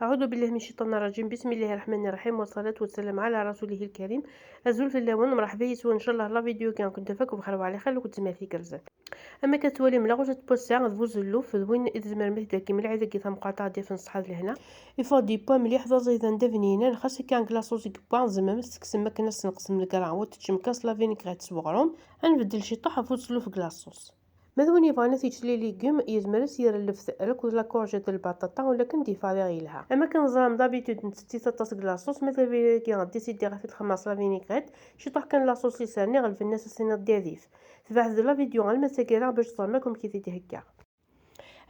أعوذ بالله من الشيطان الرجيم. بسم الله الرحمن الرحيم، والصلاة والسلام على رسوله الكريم. أزول في اللون مرحبا يسوى إن شاء الله لا فيديو كان كنت فاكو بخير وعلى خير وكنت ما في كرزان. أما كتولي ملاغوجة بوسا غدفوز اللوف وين إذا زمر مهدا كي ملعيدة كي مقاطعة ديال نصحات لهنا يفوا دي بوا مليح ضا زيدا دافنينان خاص كان كلاصوز بوا زعما تكسم ما كناش نقسم الكرا وتشمكاس لا فينيغريت صغرهم غنبدل شي طاح فوز اللوف كلاصوص. ماذا بغينا تيجي لي ليغوم يزمر يسير اللفت ركوز لا كورجيت البطاطا ولا كندي فاري لها. اما كنظام دابيتود نستي طاس لاصوص ماذا بيا كي غديسيدي غير في الخماص لا فينيغريت شي طاح كان لاصوص يسالني غير في الناس السنه دياليف تبعث لا فيديو على المساكيره باش تصور معكم كيف هكا.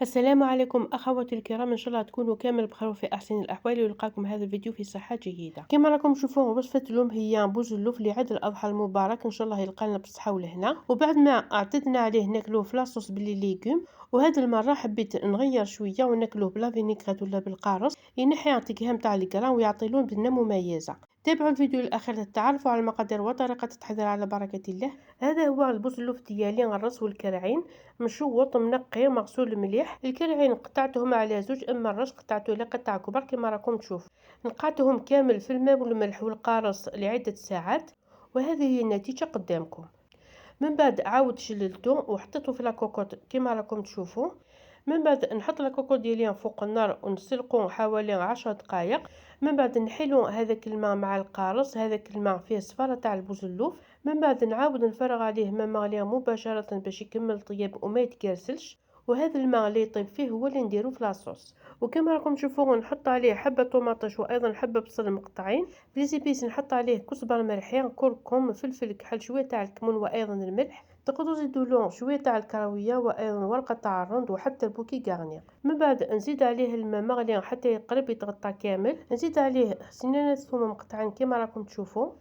السلام عليكم اخواتي الكرام، ان شاء الله تكونوا كامل بخير وفي احسن الاحوال، ويلقاكم هذا الفيديو في صحه جيده. كما راكم تشوفوا وصفه اليوم هي بوزلوف لعيد الاضحى المبارك، ان شاء الله يلقى لنا بالصحه ولهنا. وبعد ما اعتدنا عليه ناكلوه في لاصوص بلي ليغوم، وهذه المره حبيت نغير شويه وناكلوه بلا فينيغريت ولا بالقارص ينحي التكهام تاع الكرا ويعطي لون بنه مميزه. تابعوا الفيديو للاخر للتعرف على المقادير وطريقه التحضير على بركه الله. هذا هو البوزلوف ديالي، الراس والكرعين مشوط منقي مغسول مليح. الكرعين قطعتهم على زوج، اما الراس قطعته لقطع كبار كما راكم تشوف. نقعتهم كامل في الماء والملح والقارص لعده ساعات، وهذه هي النتيجه قدامكم. من بعد عاود شللته وحطيته في لاكوكوط كما راكم تشوفوا. من بعد نحط لاكوكوط ديالي فوق النار ونسلقوه حوالي 10 دقائق. من بعد نحيلو هذاك الماء مع القارص، هذاك الماء فيه الصفاره تاع البوزلوف. من بعد نعاود نفرغ عليه ماء مغلي مباشره باش يكمل طياب وما يتكرسلش، وهذا الماء اللي يطيب فيه هو اللي نديرو في لاصوص. وكما راكم تشوفوا نحط عليه حبه طوماطيش وايضا حبه بصل مقطعين. في زيبيس نحط عليه كزبره مرحيه، كركم، فلفل كحل، شويه تاع الكمون وايضا الملح. تقدروا تزيدوا لون شويه تاع الكراويه وايضا ورقه تاع الرند وحتى البوكي غارنير. من بعد نزيد عليه الماء مغلي حتى يقرب يتغطى كامل. نزيد عليه سنينه ثوم مقطعين كما راكم تشوفوا.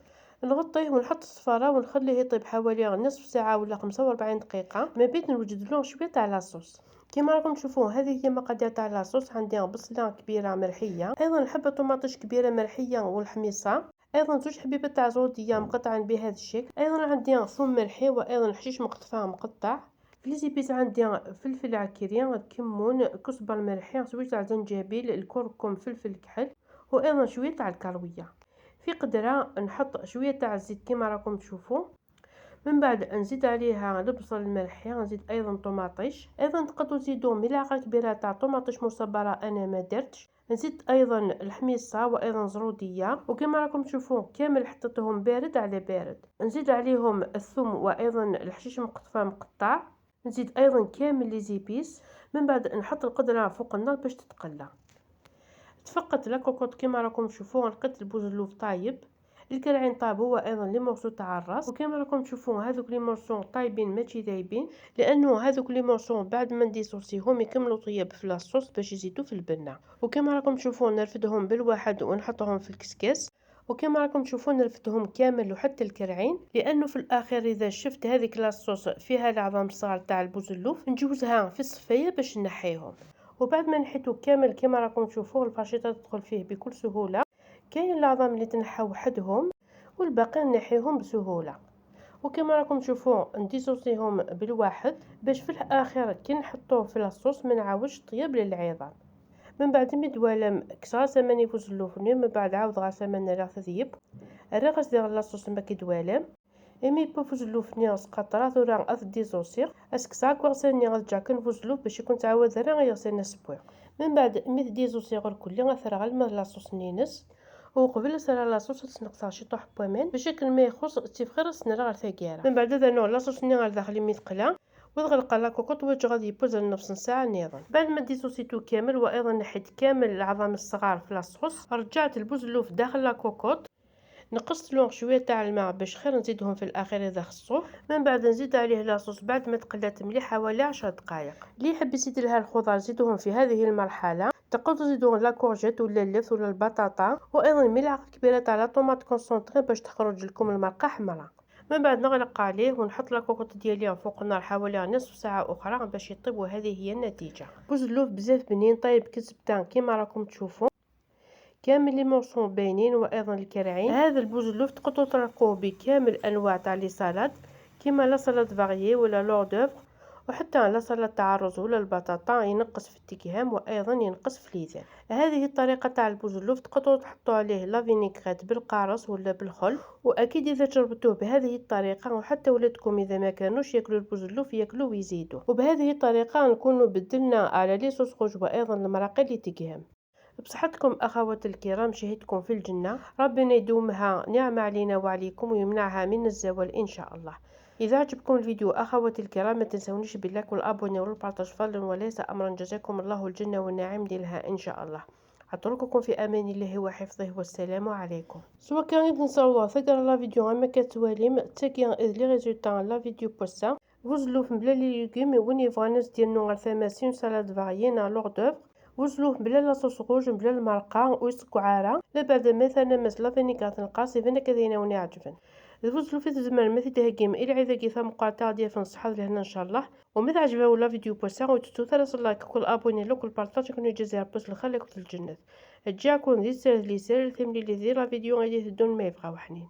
نغطيه ونحط الصفاره ونخليه يطيب حوالي نصف ساعه ولا 45 دقيقه ما بين نوجد لون شويه تاع لاصوص. كما راكم تشوفوا هذه هي مقادير تاع لاصوص. عندي بصله كبيره مرحيه، ايضا حبه طماطيش كبيره مرحيه والحميصه، ايضا زوج حبيبات تاع زوديه مقطعين بهذا الشكل، ايضا عندي ثوم مرحي وايضا حشيش مقطفاه مقطع. في ليزيبيس عندي فلفل عكري، كمون، كزبر مرحي، شويه تاع زنجبيل، الكركم، فلفل كحل، وايضا شويه تاع الكرويه. في قدره نحط شويه تاع الزيت كما راكم تشوفوا. من بعد نزيد عليها البصل المرحي، نزيد ايضا طماطيش، ايضا تقدروا تزيدوا ملعقه كبيره تاع طماطيش مصبره انا ما درتش. نزيد ايضا الحميصه وايضا زروديه، وكما راكم تشوفوا كامل حطيتهم بارد على بارد. نزيد عليهم الثوم وايضا الحشيش مقطفه مقطع. نزيد ايضا كامل لي زيبيس. من بعد نحط القدره فوق النار باش تتقلى. تفقت لاكوكوط كما راكم تشوفوا. لقيت البوزلوف طايب، الكرعين طاب هو ايضا لي مورسو تاع الراس، وكما راكم تشوفوا هذوك لي مورسو طايبين ماشي ذايبين، لانه هذوك لي مورسو بعد ما نديسوسيهم يكملوا طياب في لاصوص باش يزيدوا في البنه. وكما راكم تشوفوا نرفدهم بالواحد ونحطهم في الكسكاس، وكما راكم تشوفوا نرفدهم كامل وحتى الكرعين، لانه في الاخير اذا شفت هذيك لاصوص فيها العظام الصغار تاع البوزلوف نجوزها في الصفايه باش نحيهم. وبعد ما نحيتو كامل كما راكم تشوفوا الفرشيطه تدخل فيه بكل سهوله. كاين العظام اللي تنحى وحدهم والباقي نحيهم بسهوله. وكما راكم تشوفوا نديسوسيهم بالواحد باش في الاخير كي نحطوه في لاصوص ما نعاودش طياب للعظام. من بعد مدوالم كسرة سماني فوزلوفني، من بعد عاود غاسه من راه تذيب الرغس ديال لاصوص ما كدوالم ايمي بوفزلوفني سقطرا ثورا اث ديزوسير اسكسا كورساني غالجاكن فوزلوف باش يكون تعاود راه يغسلنا سبوع. من بعد ميت ديزوسيغ كلي غثرا غالما لاصوص نينس، وقبل صرا لاصوص تنقصها شي طوح بومين بشكل ما يخص تيفخر سنرا غير ثقيره. من بعد هذا نوع لاصوص ني غير داخل ميتقلا وتغلق لاكوكوط وجه غادي يبوز لنص ساعه نيضا. بعد ما ديسوسيتو كامل وايضا نحيت كامل العظام الصغار في لاصوص، رجعت البوزلوف داخل لاكوكوط، نقصت لهم شويه تاع الماء باش خير نزيدهم في الاخير اذا خصوه. من بعد نزيد عليه لاصوص بعد ما تقلات مليح حوالي 10 دقائق. اللي يحب يزيد لها الخضر زيدوهم في هذه المرحله. تقدروا تزيدوا لا كورجيت ولا اللفت ولا البطاطا، وايضا ملعقه كبيره تاع لا طوماط كونسونطري باش تخرج لكم المرقه حمراء. من بعد نغلق عليه ونحط لاكوكوط ديالي فوق النار حوالي نصف ساعه اخرى باش يطيب، وهذه هي النتيجه. بوزلوف بزاف بنين طيب كزبتان كما راكم تشوفوا، كامل لي مورسون باينين وايضا الكرعين. هذا البوزلوف تقدروا ترقوه بكامل انواع تاع لي سالاد كيما لا سالاد فاريي ولا لوردوفر وحتى على سلطة تاع الرز ولا البطاطا ينقص في التكهام وأيضا ينقص في الليزان. هذه الطريقة تاع البوزلوف تقدروا تحطوا عليه لا فينيغريت بالقارص ولا بالخل، وأكيد إذا جربتوه بهذه الطريقة وحتى ولادكم إذا ما كانوش ياكلوا البوزلوف ياكلوا ويزيدوا. وبهذه الطريقة نكونوا بدلنا على لي صوص روج وأيضا المراقي اللي تكهام. بصحتكم أخواتي الكرام، شهدكم في الجنة، ربنا يدومها نعمة علينا وعليكم ويمنعها من الزوال إن شاء الله. إذا عجبكم الفيديو أخواتي الكرام ما تنسونيش باللايك والأبوني والبارطاج فضلا وليس أمرا، جزاكم الله الجنة والنعيم ديالها إن شاء الله. أترككم في أمان الله وحفظه والسلام عليكم. سواء كان نصور ثقر لا فيديو أما كتواليم تاكين لي ريزولطا لا فيديو بوسا وزلوف بلا لي ليغوم وني فغانوس ديال نوغ ثماسين سالاد فاريين لوغ دوفر وزلوه بلا لاصوص روج بلا المرقه ويسكعاره لا بعد مثلا مثل فينيكات القاصي فينا كذينا وني عجبن الفوزلو في الزمان مثل تهجم الى عيدا كيثا مقاطع ديال فنصحى لهنا ان شاء الله. ومثل عجبه ولا فيديو بوسا وتتو ثلاث لايك كل ابوني لو كل بارطاج كون يجزي ربوس الخليك في الجنة. تجاكم ذي سير لي سير ثملي لي لا فيديو غادي تدون ما يبقى وحنين.